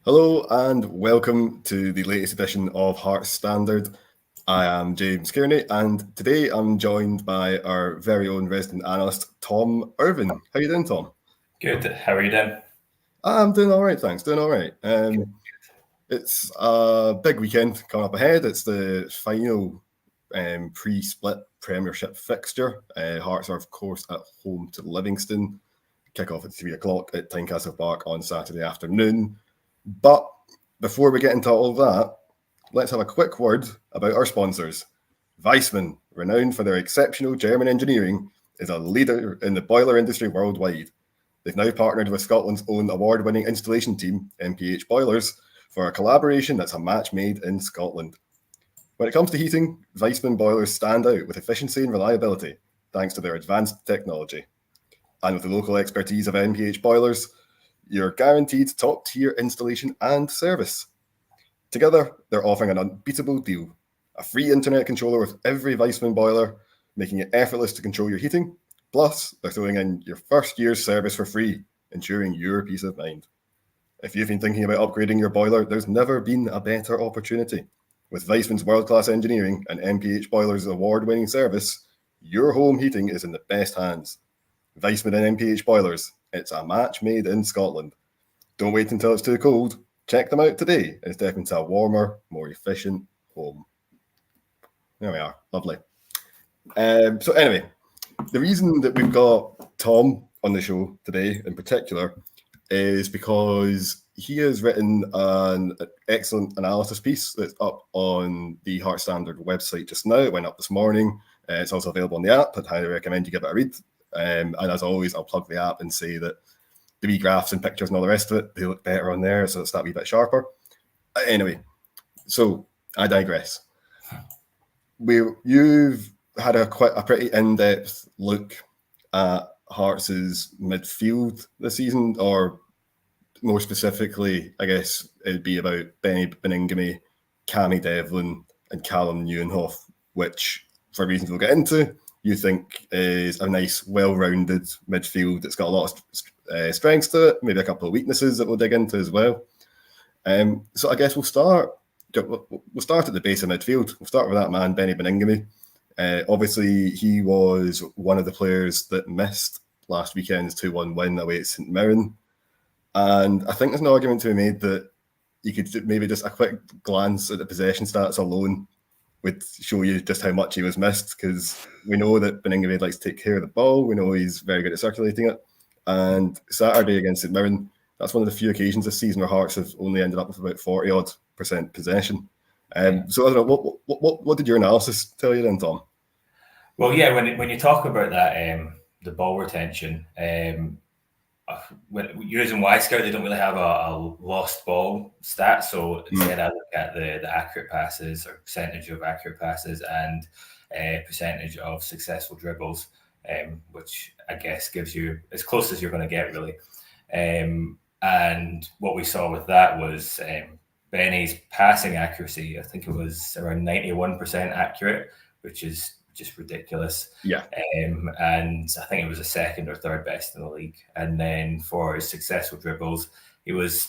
Hello and welcome to the latest edition of Hearts Standard. I am James Cairney and today I'm joined by our very own resident analyst, Tom Irving. How are you doing, Tom? Good. How are you doing? I'm doing all right, thanks. Doing all right. It's a big weekend coming up ahead. It's the final pre-split Premiership fixture. Hearts are, of course, at home to Livingston. Kick off at 3 o'clock at Tynecastle Park on Saturday afternoon. But before we get into all of that, let's have a quick word about our sponsors. Viessmann, renowned for their exceptional German engineering, is a leader in the boiler industry worldwide. They've now partnered with Scotland's own award-winning installation team, MPH Boilers, for a collaboration that's a match made in Scotland. When it comes to heating, Viessmann boilers stand out with efficiency and reliability, thanks to their advanced technology. And with the local expertise of MPH Boilers, you're guaranteed top-tier installation and service. Together, they're offering an unbeatable deal. A free internet controller with every Viessmann boiler, making it effortless to control your heating. Plus, they're throwing in your first year's service for free, ensuring your peace of mind. If you've been thinking about upgrading your boiler, there's never been a better opportunity. With Viessmann's world-class engineering and MPH Boilers' award-winning service, your home heating is in the best hands. Viessmann and MPH Boilers, it's a match made in Scotland. Don't wait until it's too cold. Check them out today and step into a warmer, more efficient home. There we are. Lovely. So anyway, the reason that we've got Tom on the show today in particular is because he has written an excellent analysis piece that's up on the Heart Standard website just now. It went up this morning. It's also available on the app. I'd highly recommend you give it a read. And as always, I'll plug the app and say that the wee graphs and pictures and all the rest of it, they look better on there, so it's that wee bit sharper. Anyway, so I digress. You've had a pretty in-depth look at Hearts' midfield this season, or more specifically, I guess it'd be about Baningime, Camilo Devlin, and Callum Nieuwhof, which, for reasons we'll get into, you think is a nice, well-rounded midfield that's got a lot of strengths to it, maybe a couple of weaknesses that we'll dig into as well. So I guess we'll start at the base of midfield. We'll start with that man, Benny Baningime. Obviously, he was one of the players that missed last weekend's 2-1 win away at St Mirren. And I think there's an argument to be made that you could maybe just a quick glance at the possession stats alone would show you just how much he was missed, because we know that Baningime likes to take care of the ball. We know he's very good at circulating it. And Saturday against St Mirren, that's one of the few occasions this season where Hearts have only ended up with about 40-odd% possession. So I don't know, what did your analysis tell you then, Tom? Well, yeah, when you talk about that, the ball retention, using Y-Scout, they don't really have a lost ball stat. So instead, I look at the accurate passes, or percentage of accurate passes, and percentage of successful dribbles, which I guess gives you as close as you're going to get, really. And what we saw with that was Benny's passing accuracy. I think it was around 91% accurate, which is just ridiculous. Yeah. And I think it was the second or third best in the league. And then for his successful dribbles, he was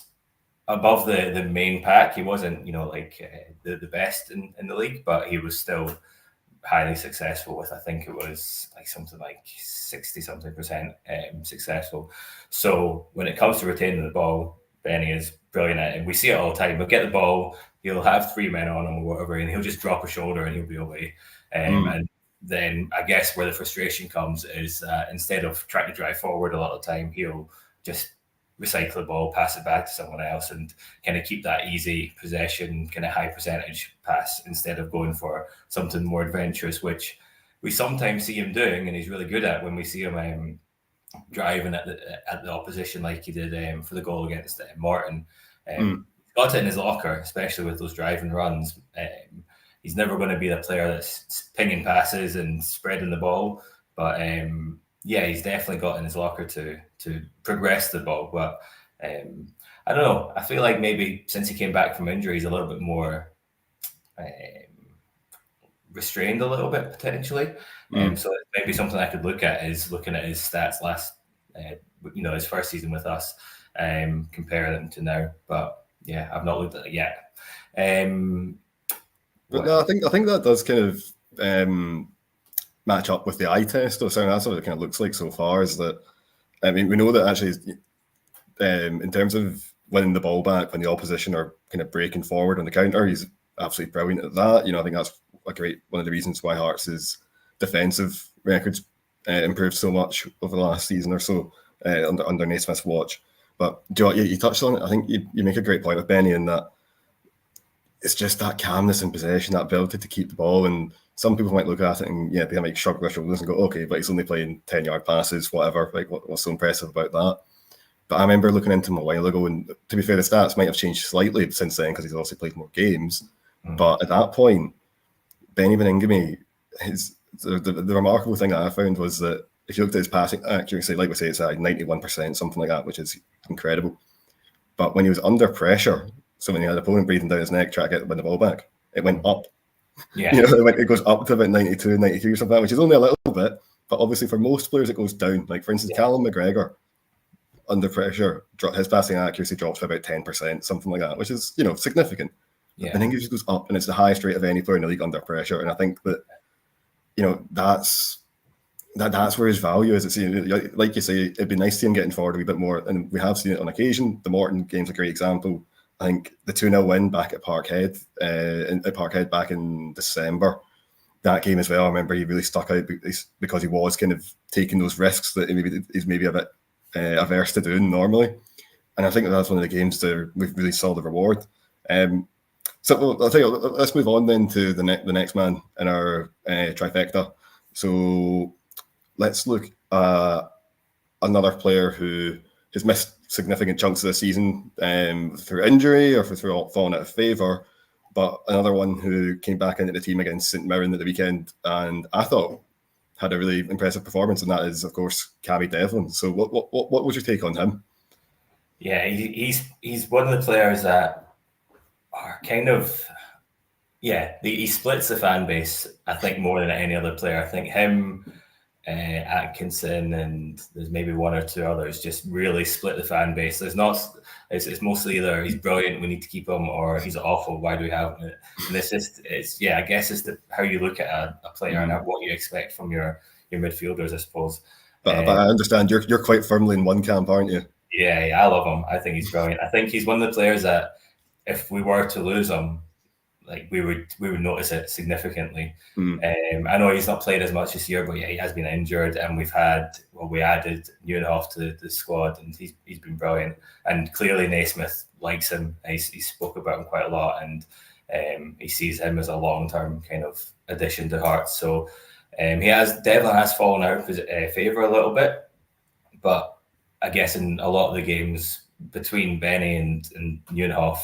above the main pack. He wasn't, the best in the league, but he was still highly successful with, I think it was like something like 60-something% successful. So when it comes to retaining the ball, Benny is brilliant at it. And we see it all the time. He'll get the ball, he'll have 3 men on him or whatever, and he'll just drop a shoulder and he'll be away. And then I guess where the frustration comes is instead of trying to drive forward a lot of the time, he'll just recycle the ball, pass it back to someone else, and kind of keep that easy possession, kind of high percentage pass instead of going for something more adventurous, which we sometimes see him doing, and he's really good at when we see him driving at the opposition, like he did for the goal against Morton. He's got it in his locker, especially with those driving runs. He's never going to be the player that's pinging passes and spreading the ball, but he's definitely got in his locker to progress the ball. But I don't know. I feel like maybe since he came back from injury, he's a little bit more restrained a little bit potentially. So maybe something I could look at is looking at his stats last, his first season with us, compare them to now. But I've not looked at it yet. But no, I think that does kind of match up with the eye test. Or something. That's what it kind of looks like so far. Is that, I mean, we know that actually, in terms of winning the ball back when the opposition are kind of breaking forward on the counter, he's absolutely brilliant at that. I think that's one of the reasons why Hearts' defensive records improved so much over the last season or so under Naismith's watch. But Joe, you touched on it. I think you make a great point with Benny in that it's just that calmness in possession, that ability to keep the ball. And some people might look at it and they might shrug their shoulders and go, okay, but he's only playing 10-yard passes, whatever. Like, what's so impressive about that? But I remember looking into him a while ago, and to be fair, the stats might have changed slightly since then because he's also played more games. But at that point, Benny Baningime, the remarkable thing that I found was that if you looked at his passing accuracy, like we say, it's at 91%, something like that, which is incredible. But when he was under pressure, so when he had an opponent breathing down his neck trying to win the ball back, it went up. Yeah. It goes up to about 92, 93 or something, which is only a little bit. But obviously for most players, it goes down. Like, for instance, Callum McGregor, under pressure, his passing accuracy drops by about 10%, something like that, which is, significant. Yeah. And then it just goes up, and it's the highest rate of any player in the league under pressure. And I think that, that's where his value is. It's, like you say, it'd be nice to see him getting forward a wee bit more, and we have seen it on occasion. The Morton game's a great example. I think the 2-0 win back at Parkhead back in December, that game as well, I remember he really stuck out because he was kind of taking those risks that he's maybe a bit averse to doing normally. And I think that's one of the games that we really saw the reward. So I'll tell you, let's move on then to the next man in our trifecta. So let's look at another player who has missed significant chunks of the season through injury or through falling out of favour, but another one who came back into the team against St Mirren at the weekend and I thought had a really impressive performance, and that is, of course, Camilo Devlin. So what was your take on him? Yeah, he's one of the players that are kind of, he splits the fan base, I think, more than any other player. I think him, Atkinson, and there's maybe one or two others just really split the fan base. It's mostly either he's brilliant, we need to keep him, or he's awful, why do we have him? And I guess it's how you look at a player and what you expect from your midfielders, I suppose. But I understand you're quite firmly in one camp, aren't you? Yeah, I love him. I think he's brilliant. I think he's one of the players that if we were to lose him, like we would notice it significantly. I know he's not played as much this year, but he has been injured, and we added Nieuwhof to the squad, and he's been brilliant. And clearly Naismith likes him. He spoke about him quite a lot, and he sees him as a long-term kind of addition to Hearts. So Devlin has fallen out of favour a little bit, but I guess in a lot of the games between Benny and Nieuwhof,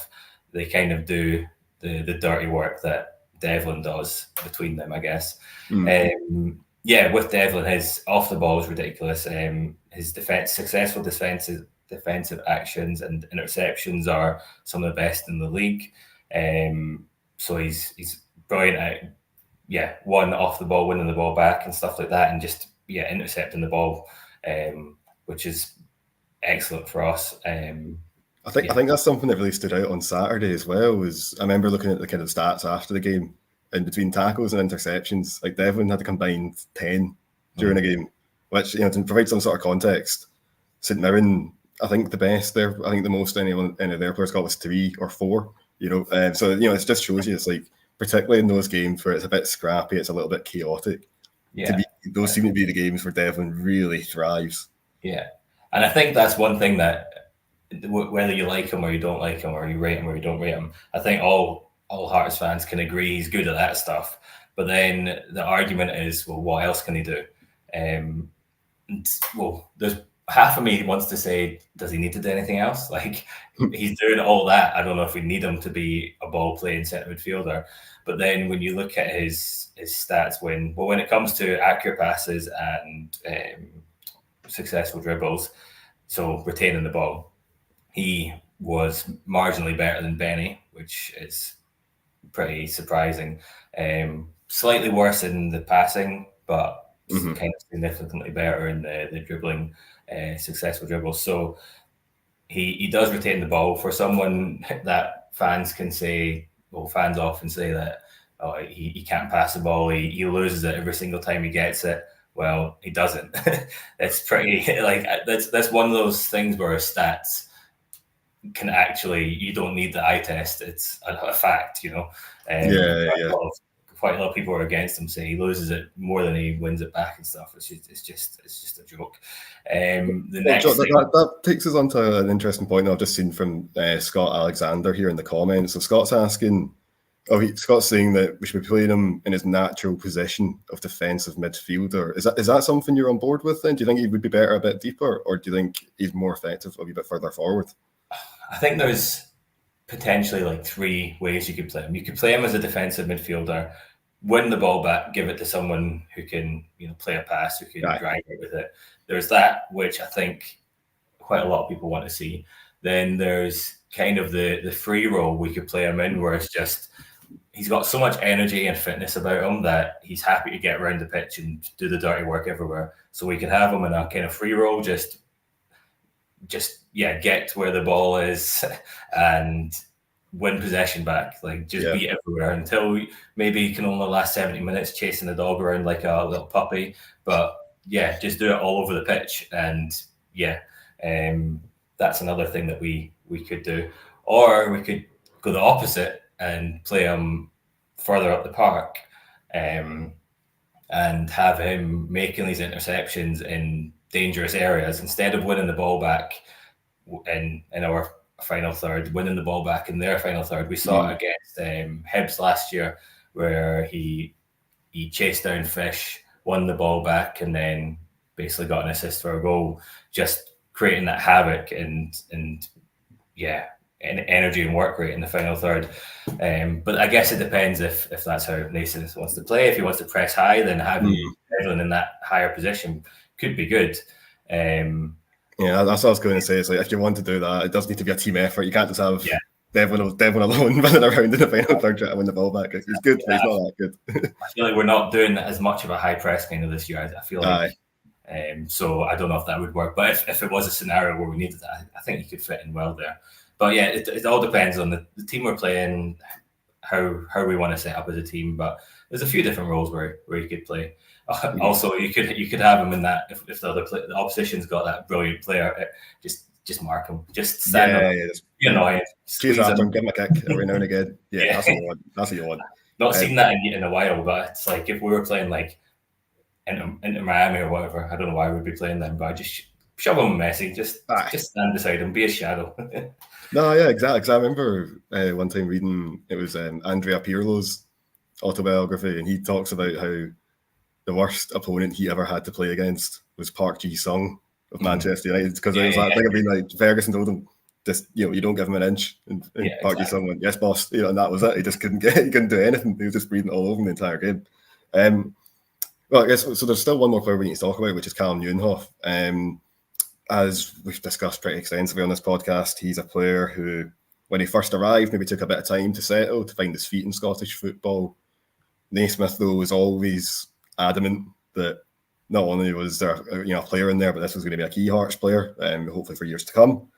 they kind of do the dirty work that Devlin does between them, I guess. With Devlin, his off the ball is ridiculous. His successful defensive actions and interceptions are some of the best in the league. So he's brilliant at one off the ball, winning the ball back and stuff like that, and just intercepting the ball, which is excellent for us. I think that's something that really stood out on Saturday as well. Was I remember looking at the kind of stats after the game, and between tackles and interceptions, like Devlin had a combined 10 during a game, which to provide some sort of context, St Mirren, I think the best there, I think the most any of their players got was 3 or 4. So it just shows you it's like, particularly in those games where it's a bit scrappy, it's a little bit chaotic. Yeah, those seem to be the games where Devlin really thrives. Yeah, and I think that's one thing that, whether you like him or you don't like him, or you rate him or you don't rate him, I think all Hearts fans can agree he's good at that stuff. But then the argument is, well, what else can he do? There's half of me wants to say, does he need to do anything else? Like, he's doing all that. I don't know if we need him to be a ball-playing centre midfielder. But then when you look at his stats, when it comes to accurate passes and successful dribbles, so retaining the ball, he was marginally better than Benny, which is pretty surprising. Slightly worse in the passing, but kind of significantly better in the dribbling, successful dribbles. So he does retain the ball. For someone that fans often say that he can't pass the ball, he loses it every single time he gets it. Well, he doesn't. It's pretty that's one of those things where stats can actually, you don't need the eye test. It's a fact, Quite a lot of people are against him, say he loses it more than he wins it back and stuff. It's just a joke. That takes us on to an interesting point I've just seen from Scott Alexander here in the comments. So Scott's asking, Scott's saying that we should be playing him in his natural position of defensive midfielder. Is that something you're on board with then? Do you think he would be better a bit deeper, or do you think he's more effective a wee bit further forward? I think there's potentially like three ways you could play him. You could play him as a defensive midfielder, win the ball back, give it to someone who can, play a pass, who can drive it with it. There's that, which I think quite a lot of people want to see. Then there's kind of the free role we could play him in, where it's just he's got so much energy and fitness about him that he's happy to get around the pitch and do the dirty work everywhere. So we can have him in a kind of free role, just get to where the ball is and win possession back, be everywhere until maybe he can only last 70 minutes chasing the dog around like a little puppy. But just do it all over the pitch. And that's another thing that we could do. Or we could go the opposite and play him further up the park and have him making these interceptions in dangerous areas instead of winning the ball back in our final third, winning the ball back in their final third. We saw it against Hibs last year, where he chased down Fish, won the ball back, and then basically got an assist for a goal, just creating that havoc and energy and work rate in the final third. But I guess it depends if that's how Nathan wants to play. If he wants to press high, then having Devlin in that higher position could be good. That's what I was going to say. It's like, if you want to do that, it does need to be a team effort. You can't just have Devlin alone running around in the final third trying to win the ball back. He's good, but he's not that good. I feel like we're not doing as much of a high press kind of this year. I feel like, so I don't know if that would work. But if it was a scenario where we needed that, I think he could fit in well there. But it all depends on the team we're playing, how we want to set up as a team. But there's a few different roles where you could play. Also, you could have him in that if the opposition's got that brilliant player, just mark him, just stand up, be annoying, squeeze at him, give him a kick every now and again. That's what you want. Not seen that in a while, but it's like if we were playing like into Miami or whatever, I don't know why we'd be playing them, but I just shove him Messi, just stand beside him, be a shadow. No, exactly. Because I remember one time reading, it was Andrea Pirlo's autobiography, and he talks about how the worst opponent he ever had to play against was Park Ji-sung of Manchester United, because it was that thing of being like, Ferguson told him, just you don't give him an inch, and Park Ji-sung went, yes boss, and that was it. He just couldn't do anything. He was just breathing all over him the entire game. Well, I guess so. There's still one more player we need to talk about, which is Callum Nieuwhof. As we've discussed pretty extensively on this podcast, he's a player who, when he first arrived, maybe took a bit of time to settle, to find his feet in Scottish football. Naismith, though, was always adamant that not only was there a player in there, but this was going to be a key Hearts player, hopefully for years to come.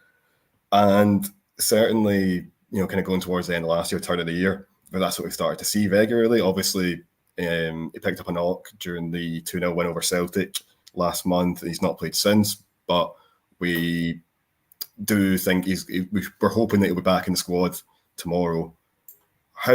And certainly, kind of going towards the end of last year, turn of the year, but that's what we started to see regularly. Obviously, he picked up a knock during the 2-0 win over Celtic last month, and he's not played since. But we do think we're hoping that he'll be back in the squad tomorrow. How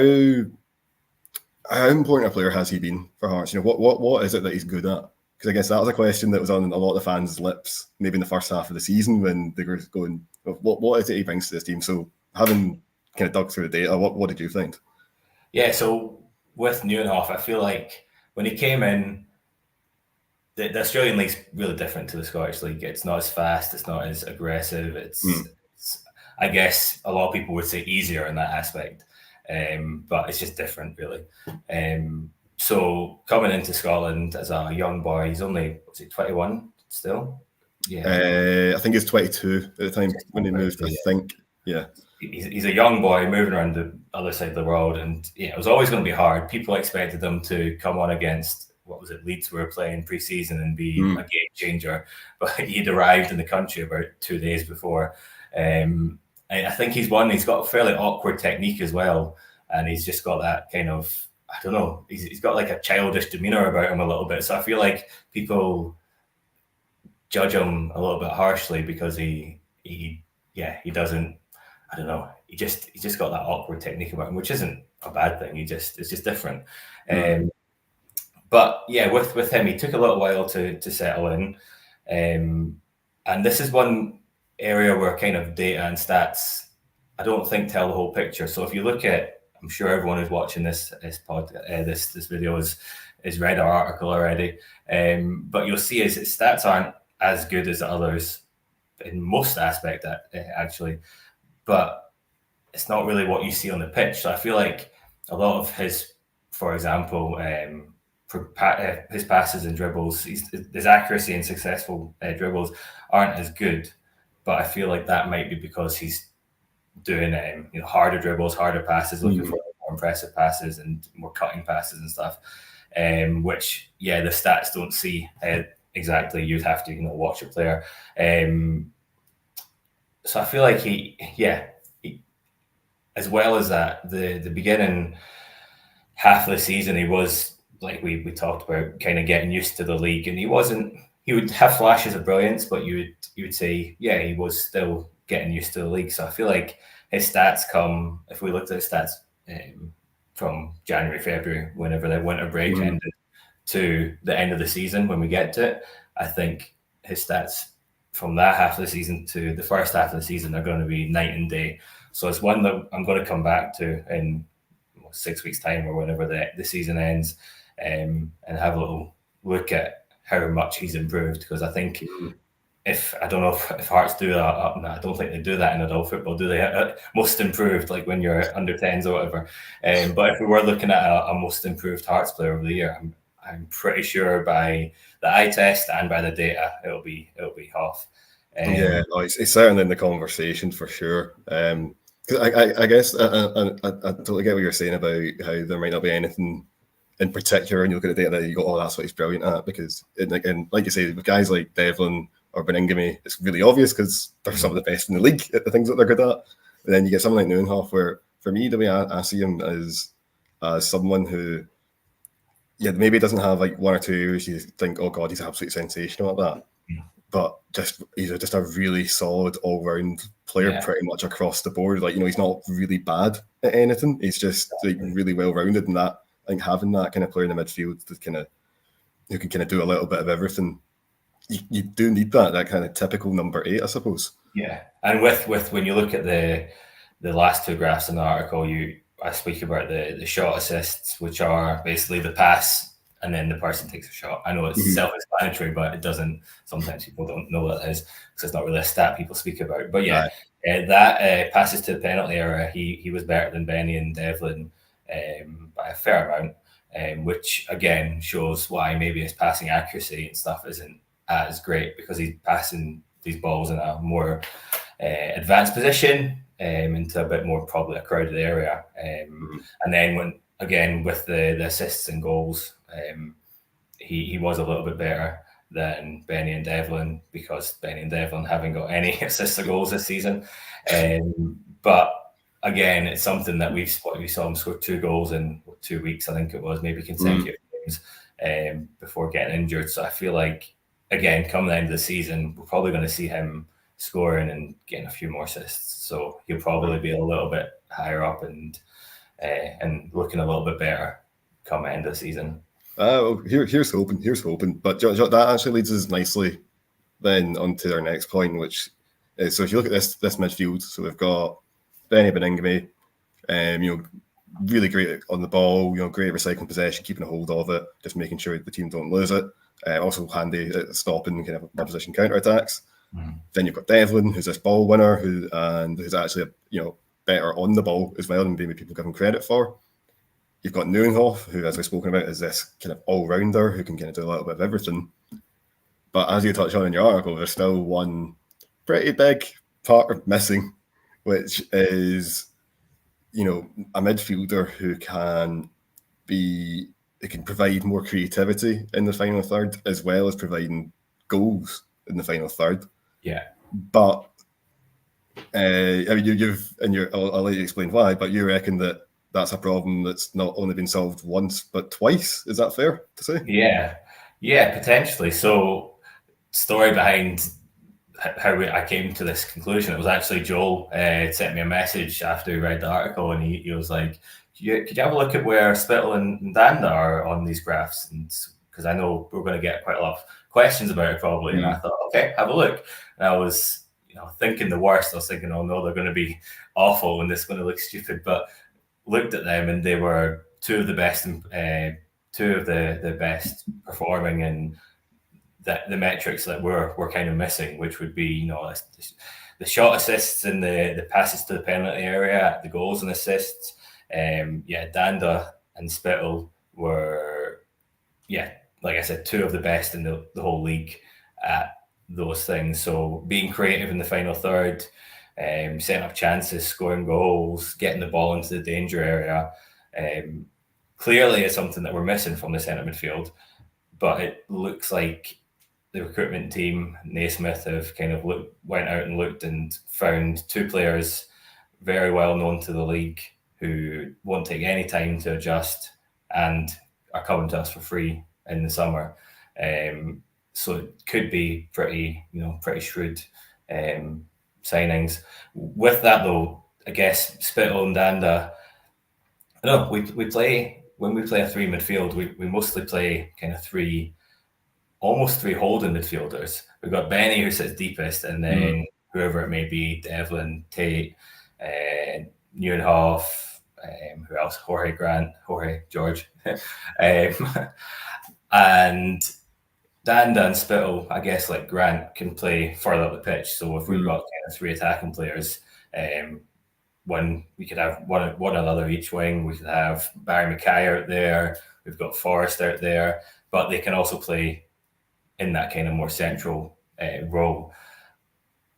important a player has he been for Hearts? What is it that he's good at? Because I guess that was a question that was on a lot of fans' lips, maybe in the first half of the season, when they were going, what is it he brings to this team? So having kind of dug through the data, what did you think? Yeah, so with Nieuwhof, I feel like when he came in, the Australian League's really different to the Scottish League. It's not as fast, it's not as aggressive. It's I guess a lot of people would say easier in that aspect, but it's just different, really. So coming into Scotland as a young boy, he's only 21 still. I think he's 22 at the time when he moved. I think, He's a young boy moving around the other side of the world, and it was always going to be hard. People expected him to come on against, Leeds were playing pre-season and be a game changer, but he'd arrived in the country about 2 days before, I think he's got a fairly awkward technique as well, and he's just got that kind of, I don't know, he's got like a childish demeanor about him a little bit. So I feel like people judge him a little bit harshly because he doesn't, I don't know, he's just got that awkward technique about him, which isn't a bad thing. It's just different. But yeah, with him, he took a little while to settle in, and this is one area where kind of data and stats, I don't think, tell the whole picture. So if you look at, I'm sure everyone who's watching this video has read our article already, but you'll see his stats aren't as good as others in most aspect, actually, but it's not really what you see on the pitch. So I feel like a lot of his, for example, his passes and dribbles, his accuracy and successful dribbles aren't as good, but I feel like that might be because he's doing harder dribbles, harder passes, looking for more impressive passes and more cutting passes and stuff, which the stats don't see exactly. You'd have to watch a player, so I feel like he as well as that, the beginning half of the season, he was, like we talked about, kind of getting used to the league, and he would have flashes of brilliance, but you would say, he was still getting used to the league. So I feel like his stats if we looked at his stats from January, February, whenever the winter break ended, to the end of the season, when we get to it, I think his stats from that half of the season to the first half of the season are going to be night and day. So it's one that I'm going to come back to in 6 weeks' time or whenever the season ends, and have a little look at how much he's improved. Because I think I don't know if Hearts do that. No, I don't think they do that in adult football, do they? Most improved, like when you're under 10s or whatever. But if we were looking at a most improved Hearts player of the year, I'm pretty sure by the eye test and by the data, it'll be Hoff. It's certainly in the conversation for sure. I guess I totally get what you're saying about how there might not be anything in particular, and you look at the data that you go, oh, that's what he's brilliant at. Because, and like you say, with guys like Devlin or Baningime, it's really obvious because they're some of the best in the league at the things that they're good at. And then you get someone like Nieuwhof, where for me, the way I see him is someone who, maybe doesn't have like one or two areas you think, oh God, he's absolutely sensational at that. But he's just a really solid all-round player, pretty much across the board. Like, he's not really bad at anything. He's just like really well-rounded, and that, I think, having that kind of player in the midfield that who can kind of do a little bit of everything, you do need that kind of typical number 8, I suppose. Yeah, and with when you look at the last two graphs in the article, I speak about the shot assists, which are basically the pass and then the person takes a shot. I know it's self-explanatory, but it doesn't. Sometimes people don't know what that is because it's not really a stat people speak about. But that passes to the penalty area, he was better than Benny and Devlin by a fair amount, which again shows why maybe his passing accuracy and stuff isn't as great, because he's passing these balls in a more advanced position into a bit more probably a crowded area. And then with the assists and goals, he was a little bit better than Benny and Devlin, because Benny and Devlin haven't got any assists or goals this season. But again, it's something that we saw him score 2 goals in 2 weeks, I think it was, maybe consecutive games before getting injured. So I feel like, again, come the end of the season, we're probably going to see him scoring and getting a few more assists. So he'll probably be a little bit higher up and looking a little bit better come end of the season. Here's hoping. But that actually leads us nicely then onto our next point, which is, so if you look at this midfield, so we've got Benny Baningime, really great on the ball, great recycling possession, keeping a hold of it, just making sure the team don't lose it. Also handy at stopping kind of opposition counter-attacks. Then you've got Devlin, who's this ball winner, who's actually better on the ball as well than maybe people give him credit for. You've got Nieuwhof, who, as we've spoken about, is this kind of all-rounder who can kind of do a little bit of everything. But as you touched on in your article, there's still one pretty big part missing, which is, a midfielder who can provide more creativity in the final third, as well as providing goals in the final third. Yeah. But I mean, you've and I'll let you explain why, but you reckon that that's a problem that's not only been solved once but twice. Is that fair to say? Yeah, potentially. So, story behind how I came to this conclusion. It was actually Joel sent me a message after he read the article, and he was like, could you have a look at where Spittle and Danda are on these graphs? And because I know we're going to get quite a lot of questions about it probably. And I thought, okay, have a look. And I was, thinking the worst. I was thinking, oh no, they're going to be awful and this is going to look stupid. But looked at them and they were two of the best performing, and that the metrics that we're kind of missing, which would be, the shot assists and the passes to the penalty area, the goals and assists. Danda and Spittle were, like I said, two of the best in the whole league at those things. So being creative in the final third, setting up chances, scoring goals, getting the ball into the danger area, clearly is something that we're missing from the centre midfield. But it looks like the recruitment team, Naismith, have kind of went out and looked and found two players very well known to the league who won't take any time to adjust and are coming to us for free in the summer. So it could be pretty shrewd signings. With that though, I guess Spittle and Danda, we play, when we play a three midfield, we mostly play kind of almost three holding midfielders. We've got Benny who sits deepest, and then whoever it may be, Devlin, Tate, Nieuwhof, who else? Jorge George. And Danda and Spittle, I guess, like Grant, can play further up the pitch. So if we've got kind of three attacking players, when we could have one another each wing, we could have Barry Mackay out there, we've got Forrest out there, but they can also play in that kind of more central role.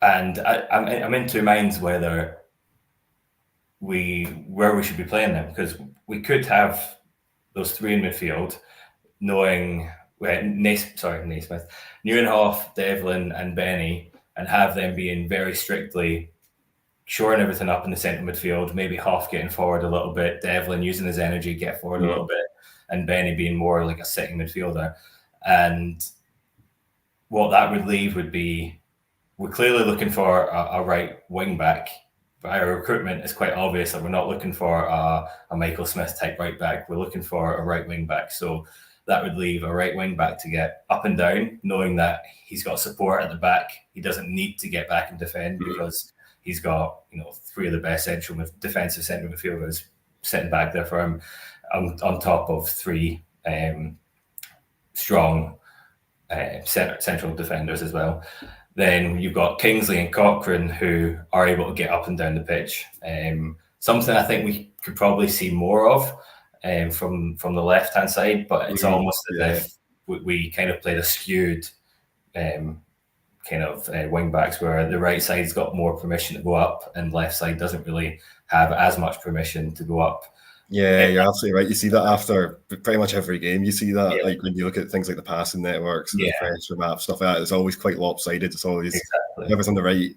And I'm in two minds where we should be playing them, because we could have those three in midfield, knowing Naismith, Nieuwhof, Devlin, and Benny, and have them being very strictly shoring everything up in the centre midfield. Maybe Hoff getting forward a little bit, Devlin using his energy get forward a little bit, and Benny being more like a sitting midfielder. And what that would leave would be, we're clearly looking for a right wing back. But our recruitment is quite obvious that we're not looking for a Michael Smith type right back. We're looking for a right wing back. So that would leave a right wing back to get up and down, knowing that he's got support at the back. He doesn't need to get back and defend because he's got three of the best defensive central midfielders sitting back there for him, on top of three strong central defenders as well. Then you've got Kingsley and Cochrane, who are able to get up and down the pitch. Something I think we could probably see more of from the left-hand side, but it's almost as if we kind of played a skewed wing backs, where the right side's got more permission to go up and left side doesn't really have as much permission to go up. Yeah, you're absolutely right. You see that after pretty much every game. You see that, like when you look at things like the passing networks, the pressure map, stuff like that. It's always quite lopsided. It's always whoever's on the right,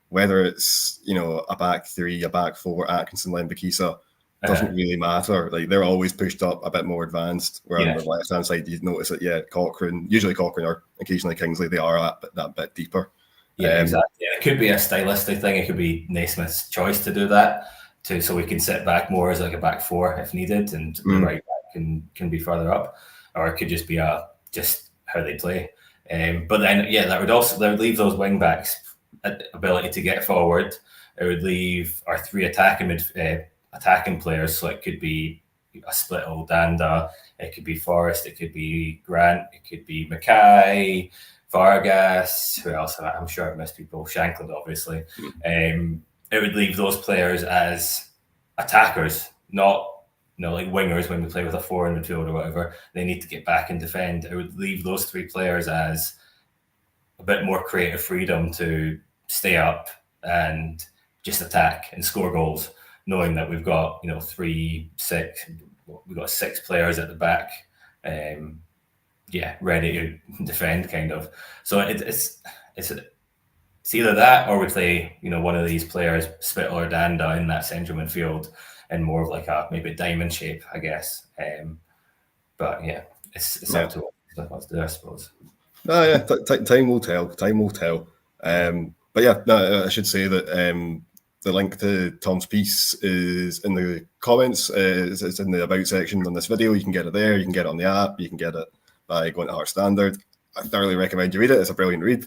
whether it's a back three, a back four, Atkinson, Lembakisa, doesn't really matter. Like they're always pushed up a bit more advanced. Where on the left hand side, you notice that Cochrane, or occasionally Kingsley, they are that bit deeper. Yeah, exactly. It could be a stylistic thing. It could be Naismith's choice to do that, so we can sit back more as like a back four if needed, and the right back can be further up, or it could just be just how they play. But then that would leave those wing backs ability to get forward. It would leave our three attacking players, so it could be a Spittle, Danda, it could be Forrest, it could be Grant, it could be Mackay, Vargas, who else? I'm sure I've missed people. Shankland, obviously. It would leave those players as attackers, not like wingers when we play with a four in midfield or whatever. They need to get back and defend. It would leave those three players as a bit more creative freedom to stay up and just attack and score goals, knowing that we've got we've got six players at the back, ready to defend, kind of. So it's it's either that or we play, one of these players, Spittle or Danda, in that central midfield in more of like a maybe diamond shape, I guess. But yeah, it's up to us to do, I suppose. Oh yeah, time will tell. Time will tell. But yeah, no, I should say that the link to Tom's piece is in the comments. It's in the about section on this video. You can get it there. You can get it on the app. You can get it by going to Heart Standard. I thoroughly recommend you read it. It's a brilliant read.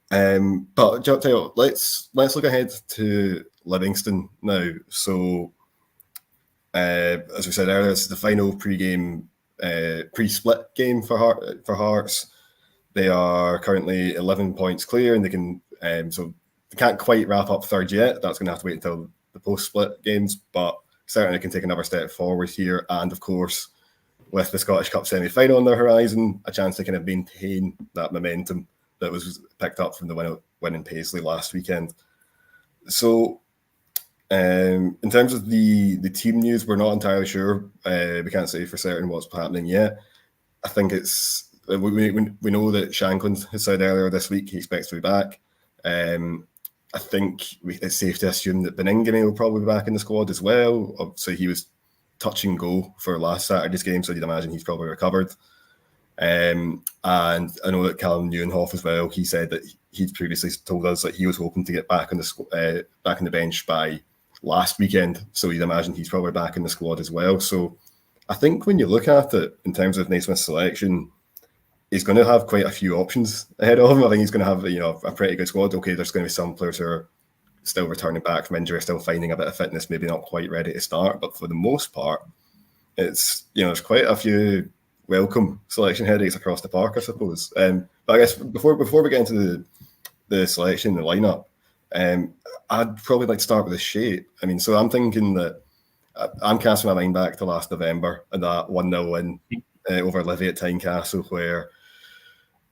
But tell you what, let's look ahead to Livingston now. So, as we said earlier, it's the final pre-game, pre-split game for Hearts. They are currently 11 points clear, and they can so they can't quite wrap up third yet. That's going to have to wait until the post-split games, but certainly can take another step forward here. And of course, with the Scottish Cup semi-final on their horizon, a chance to kind of maintain that momentum that was picked up from the win in Paisley last weekend. So, in terms of the team news, we're not entirely sure. We can't say for certain what's happening yet. I think it's we know that Shankland has said earlier this week he expects to be back. I think it's safe to assume that Baningime will probably be back in the squad as well. So he was touch and go for last Saturday's game, so you'd imagine he's probably recovered. And I know that Callum Nieuwhof as well. He said that he'd previously told us that he was hoping to get back on the bench by last weekend. So you'd imagine he's probably back in the squad as well. So I think when you look at it in terms of Naismith's selection, he's going to have quite a few options ahead of him. I think he's going to have a pretty good squad. Okay, there's going to be some players who are still returning back from injury, still finding a bit of fitness, maybe not quite ready to start. But for the most part, it's there's quite a few welcome selection headaches across the park, I suppose. But I guess before we get into the selection, the lineup, I'd probably like to start with the shape. I mean, so I'm thinking that I'm casting my mind back to last November and that 1-0 win over Livy at Tynecastle, where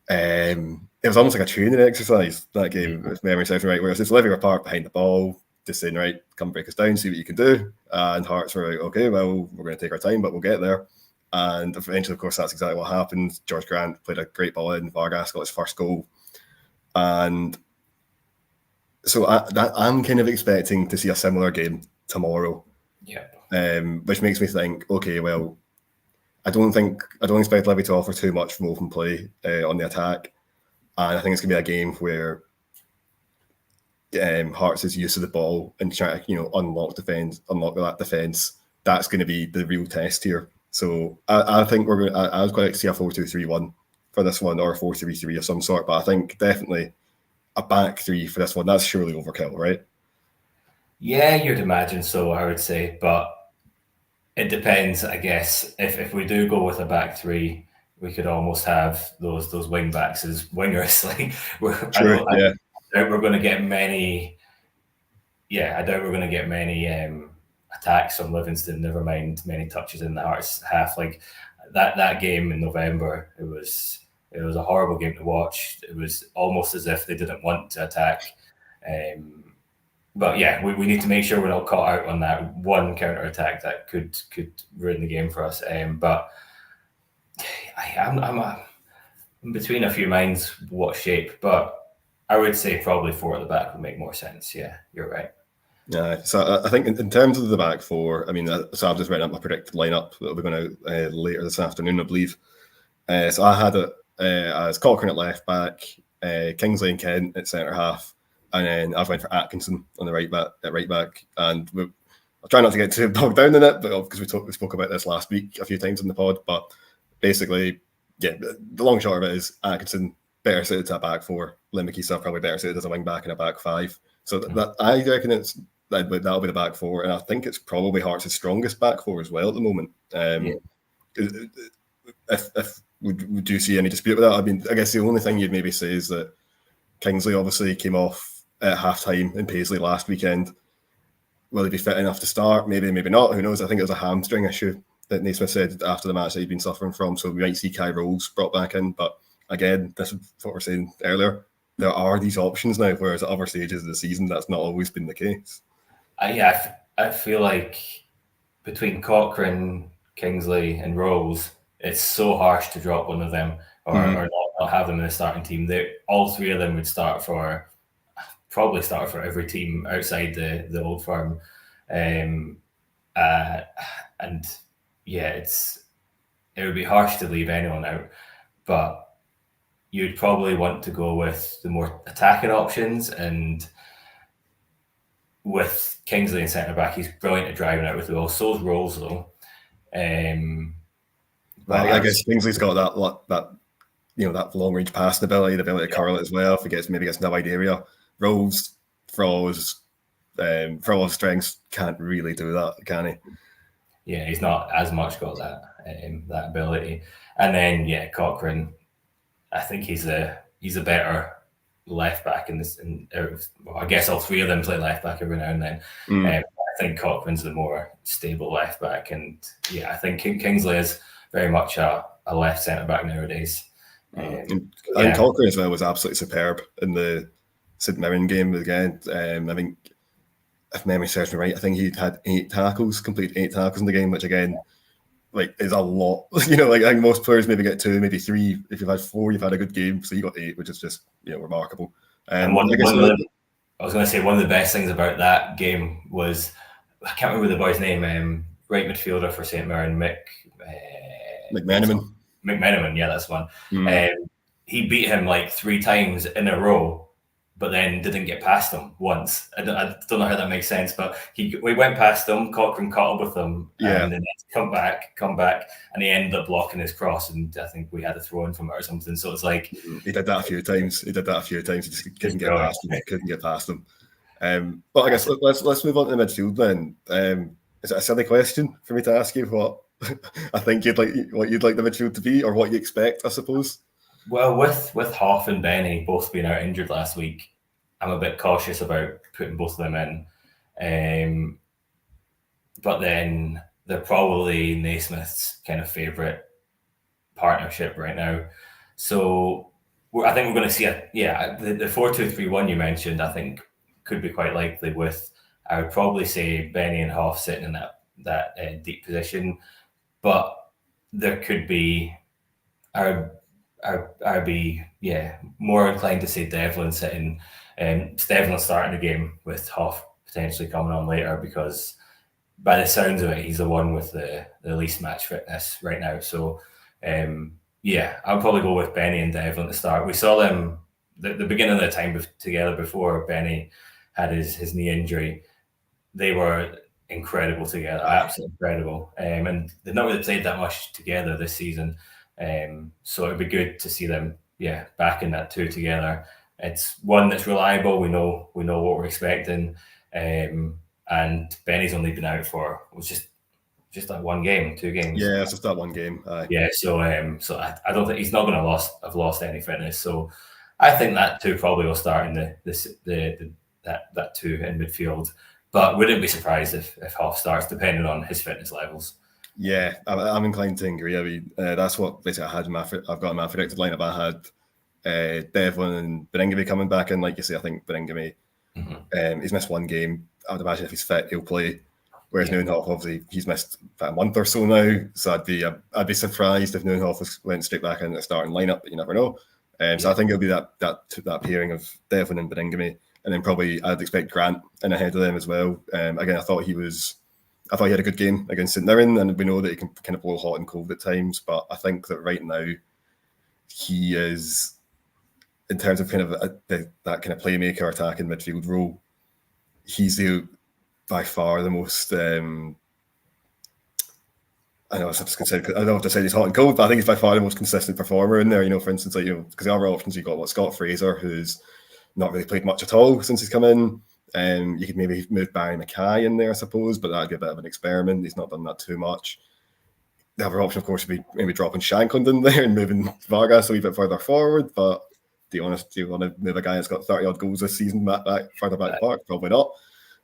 it was almost like a training exercise, that game, if memory serves me right, whereas Livy were parked behind the ball, just saying, right, come break us down, see what you can do. And Hearts were like, okay, well, we're going to take our time, but we'll get there. And eventually, of course, that's exactly what happened. George Grant played a great ball in. Vargas got his first goal. And so I'm kind of expecting to see a similar game tomorrow. Yeah. Which makes me think, okay, well, I don't expect Livy to offer too much from open play on the attack. And I think it's going to be a game where Hearts' use of the ball and trying to unlock that defence. That's going to be the real test here. So I think I would quite like to see a 4-2-3-1 for this one, or a 4-3-3 of some sort. But I think definitely a back three for this one. That's surely overkill, right? Yeah, you'd imagine so, I would say, but it depends, I guess. If we do go with a back three, we could almost have those wing backs as wingers. Like I doubt we're going to get many. Yeah, I doubt we're going to get many attacks from Livingston. Never mind many touches in the Hearts half. Like that game in November, it was a horrible game to watch. It was almost as if they didn't want to attack. But yeah, we need to make sure we're not caught out on that one counter attack that could ruin the game for us. But I'm between a few minds what shape, but I would say probably four at the back would make more sense. Yeah, you're right. Yeah, so I think in terms of the back four, I mean, so I've just read up my predicted lineup that'll be going out later this afternoon, I believe. So I had it as Cochrane at left back, Kingsley and Kent at centre half, and then I've went for Atkinson on the right back. And I'll try not to get too bogged down in it, but because we spoke about this last week a few times in the pod. But basically, yeah, the long short of it is Atkinson better suited to a back four. Limikisa probably better suited as a wing back and a back five. So that I reckon that'll be the back four, and I think it's probably Hearts' strongest back four as well at the moment. If would you see any dispute with that? I mean, I guess the only thing you'd maybe say is that Kingsley obviously came off at half-time in Paisley last weekend. Will he be fit enough to start? Maybe, maybe not. Who knows? I think it was a hamstring issue that Naismith said after the match that he'd been suffering from, so we might see Rowles brought back in. But again, this is what we're saying earlier. There are these options now, whereas at other stages of the season, that's not always been the case. I feel like between Cochrane, Kingsley, and Rowles, it's so harsh to drop one of them or not have them in the starting team. All three of them would start for probably start for every team outside the Old Firm. And yeah, it would be harsh to leave anyone out, but you'd probably want to go with the more attacking options. And with Kingsley in centre back, he's brilliant at driving out with the ball. So is Rowles, though. Well, I guess Kingsley's got that that long range passing ability, the ability to curl it as well. If he gets no idea. Rowles, for all his strengths, can't really do that, can he? Yeah, he's not as much got that ability. And then Cochrane, I think he's a better left back in this. Well, I guess all three of them play left back every now and then. I think Cochrane's the more stable left back, and I think Kingsley is very much a left centre back nowadays. I think Cochrane as well was absolutely superb in the St Mirren game again. I think, if memory serves me right, I think he had 8 tackles in the game, which again, is a lot. I think most players maybe get 2, maybe 3. If you've had 4, you've had a good game. So you got 8, which is just remarkable. I was going to say one of the best things about that game was, I can't remember the boy's name, right midfielder for St Mirren, McMenamin, yeah, that's one. He beat him 3 times in a row, but then didn't get past him once. I don't know how that makes sense, but we went past him. Cochrane caught up with him, and then come back, and he ended up blocking his cross, and I think we had a throw in from it or something. So it's like he did that a few times. He just couldn't get past him. But I guess let's move on to the midfield then. Is it a silly question for me to ask you what I think you'd like the midfield to be, or what you expect, I suppose? Well, with Hoff and Benny both being out injured last week, I'm a bit cautious about putting both of them in. But then they're probably Naismith's kind of favourite partnership right now. So I think we're going to see the 4-2-3-1 you mentioned, I think could be quite likely with, I would probably say, Benny and Hoff sitting in that deep position. But there could be, I'd be more inclined to say Devlin sitting, Devlin starting the game with Hoff potentially coming on later, because by the sounds of it, he's the one with the least match fitness right now. So I'll probably go with Benny and Devlin to start. We saw them the beginning of the time together before Benny had his knee injury. They were incredible together, absolutely incredible. And they've not really played that much together this season. So it'd be good to see them, back in that 2 together. It's one that's reliable. We know what we're expecting. And Benny's only been out for just that 1 game, 2 games. Yeah, it's just that 1 game. Yeah, so I don't think he's not going to have lost any fitness. So I think that 2 probably will start in that 2 in midfield. But wouldn't be surprised if Hoff starts, depending on his fitness levels. Yeah, I'm inclined to agree. I mean, that's what basically I've got in my predicted lineup. I had Devlin and Baningime coming back in. Like you say, I think Baningime, he's missed 1 game. I would imagine if he's fit, he'll play. Whereas Nieuwhof, obviously, he's missed about a month or so now. So I'd be surprised if Nieuwhof went straight back in the starting lineup, but you never know. So I think it'll be that pairing of Devlin and Baningime, and then probably I'd expect Grant in ahead of them as well. Again, I thought he had a good game against St Mirren, and we know that he can kind of blow hot and cold at times. But I think that right now he is, in terms of kind of that kind of playmaker attacking midfield role, he's by far the most. I know I don't have to say he's hot and cold, but I think he's by far the most consistent performer in there. For instance, because the other options you've got Scott Fraser, who's not really played much at all since he's come in. You could maybe move Barry Mackay in there, I suppose, but that'd be a bit of an experiment. He's not done that too much. The other option, of course, would be maybe dropping Shankland in there and moving Vargas a wee bit further forward. But to be honest, do you want to move a guy that's got 30-odd goals this season further back park? Probably not.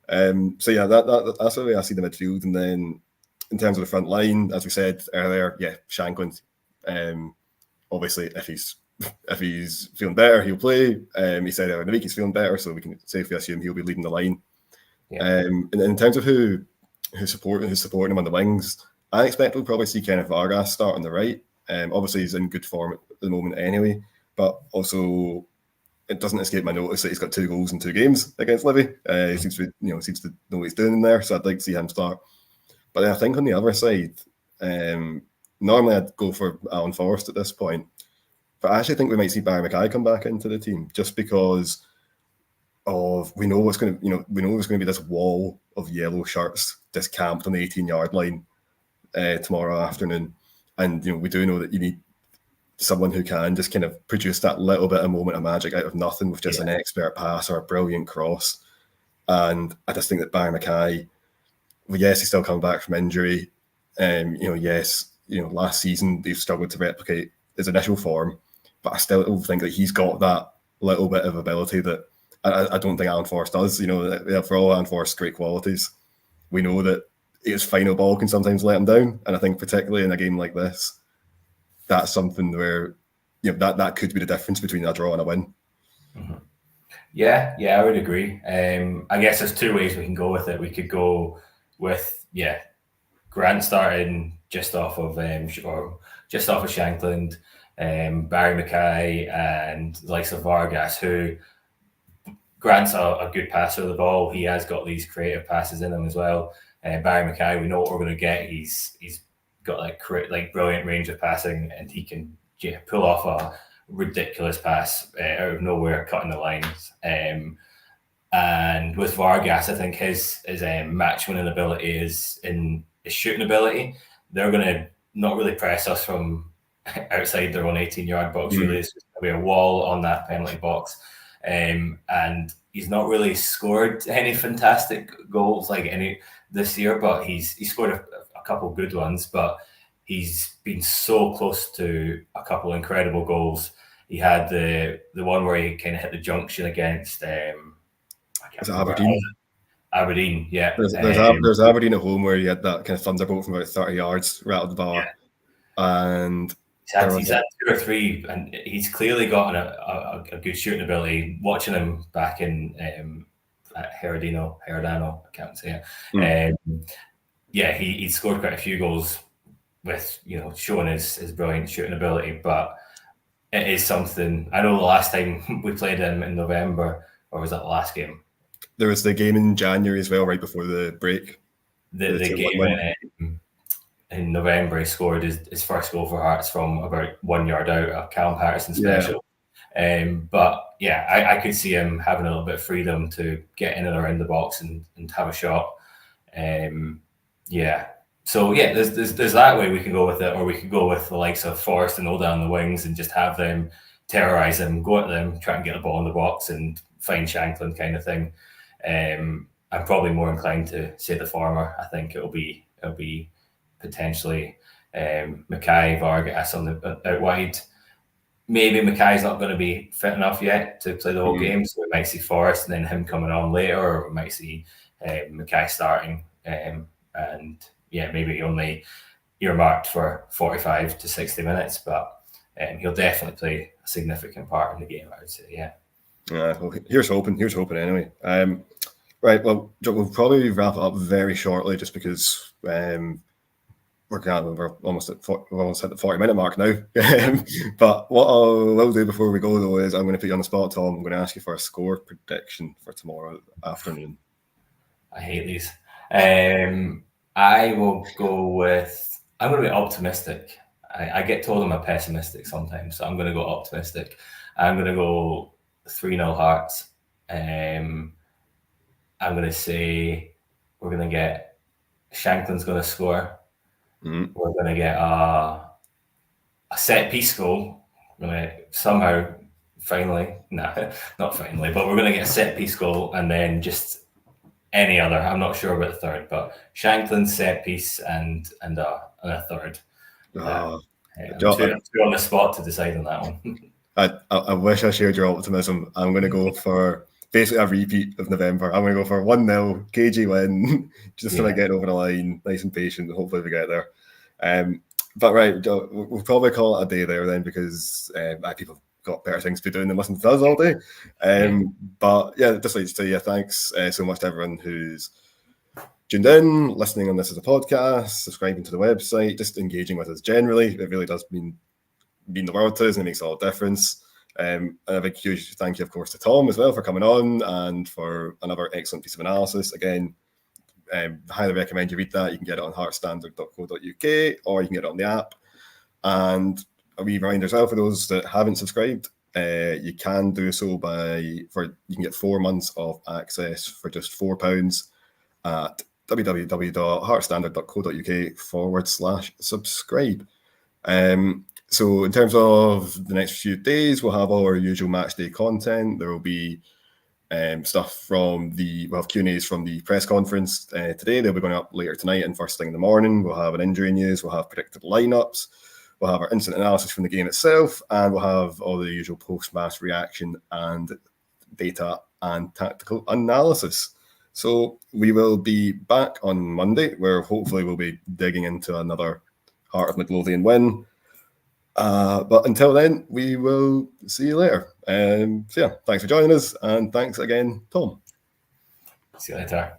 That's the way I see the midfield. And then in terms of the front line, as we said earlier, Shankland. Obviously, if he's feeling better, he'll play. He said earlier in the week he's feeling better, so we can safely assume he'll be leading the line. And in terms of who's supporting him on the wings, I expect we'll probably see Kenneth Vargas start on the right. Obviously, he's in good form at the moment anyway, but also it doesn't escape my notice that he's got 2 goals in 2 games against Livy. He seems to know what he's doing in there, so I'd like to see him start. But then I think on the other side, normally I'd go for Alan Forrest at this point, but I actually think we might see Barry Mackay come back into the team just because we know there's going to be this wall of yellow shirts discamped on the 18-yard line tomorrow afternoon, and we do know that you need someone who can just kind of produce that little bit of moment of magic out of nothing with just an expert pass or a brilliant cross. And I just think that Barry Mackay, well, yes, he's still coming back from injury. Last season they've struggled to replicate his initial form, but I still think that he's got that little bit of ability that I don't think Alan Forrest does. For all Alan Forrest's great qualities, we know that his final ball can sometimes let him down. And I think particularly in a game like this, that's something where that could be the difference between a draw and a win. Mm-hmm. Yeah, I would agree. I guess there's 2 ways we can go with it. We could go with Grant starting just off of Shankland, Barry Mackay, and the likes of Vargas, who Grant's a good passer of the ball. He has got these creative passes in him as well. Barry Mackay, we know what we're going to get. He's got like brilliant range of passing, and he can pull off a ridiculous pass out of nowhere, cutting the lines. And with Vargas, I think his match winning ability is in his shooting ability. They're going to not really press us from outside their own 18-yard box. Really, it's just going to be a wall on that penalty box. And he's not really scored any fantastic goals this year, but he's scored a couple good ones, but he's been so close to a couple incredible goals. He had the one where he kind of hit the junction against Aberdeen. Aberdeen, yeah. There's Aberdeen at home where he had that kind of thunderbolt from about 30 yards, rattled the bar, and he's had 2 or 3, and he's clearly got a good shooting ability. Watching him back in at Herodano, I can't say it. He scored quite a few goals with showing his brilliant shooting ability, but it is something. I know the last time we played him in November, or was that the last game? There was the game in January as well, right before the break. The game in November, he scored his first goal for Hearts from about 1 yard out, a Callum Patterson special. I could see him having a little bit of freedom to get in and around the box and have a shot. There's that way we can go with it, or we could go with the likes of Forrest and Oda on the wings and just have them terrorise them, go at them, try and get the ball in the box and find Shankland kind of thing. I'm probably more inclined to say the former. I think it'll be potentially Mackay, Vargas on the out wide. Maybe Mackay's not going to be fit enough yet to play the whole game, so we might see Forrest and then him coming on later, or we might see Mackay starting, maybe only earmarked for 45 to 60 minutes, but he'll definitely play a significant part in the game, I would say. Well, here's hoping anyway. Right, well, we'll probably wrap it up very shortly, just because we're almost at the 40-minute mark now. But what I will do before we go, though, is I'm going to put you on the spot, Tom. I'm going to ask you for a score prediction for tomorrow afternoon. I hate these. I will go with. I'm going to be optimistic. I get told I'm a pessimistic sometimes, so I'm going to go optimistic. I'm going to go 3-0 Hearts. I'm going to say we're going to get Shankland's going to score. Mm-hmm. We're going to get a set piece goal. We're going to somehow not finally, but we're going to get a set piece goal, and then just any other. I'm not sure about the third, but Shankland's set piece and a third. I'm too on the spot to decide on that one. I wish I shared your optimism. I'm going to go for basically a repeat of November. I'm going to go for 1-0 KG win, just to get over the line, nice and patient. Hopefully we get there. But right, we'll probably call it a day there then, because people got better things to be doing than listening to us all day. But just like to say thanks so much to everyone who's tuned in, listening on this as a podcast, subscribing to the website, just engaging with us generally. It really does mean the world to us, and it makes all the difference. And a big huge thank you, of course, to Tom as well for coming on and for another excellent piece of analysis. Again, highly recommend you read that. You can get it on heartstandard.co.uk or you can get it on the app. And a wee reminder as well for those that haven't subscribed, you can do so you can get 4 months of access for just £4 at www.heartstandard.co.uk/subscribe. So in terms of the next few days, we'll have all our usual match day content. There will be stuff we'll have Q&As from the press conference today. They'll be going up later tonight and first thing in the morning. We'll have an injury news. We'll have predictable lineups. We'll have our instant analysis from the game itself, and we'll have all the usual post-match reaction and data and tactical analysis. So we will be back on Monday, where hopefully we'll be digging into another Heart of Midlothian win. But until then, we will see you later. So yeah, thanks for joining us, and thanks again, Tom. See you later.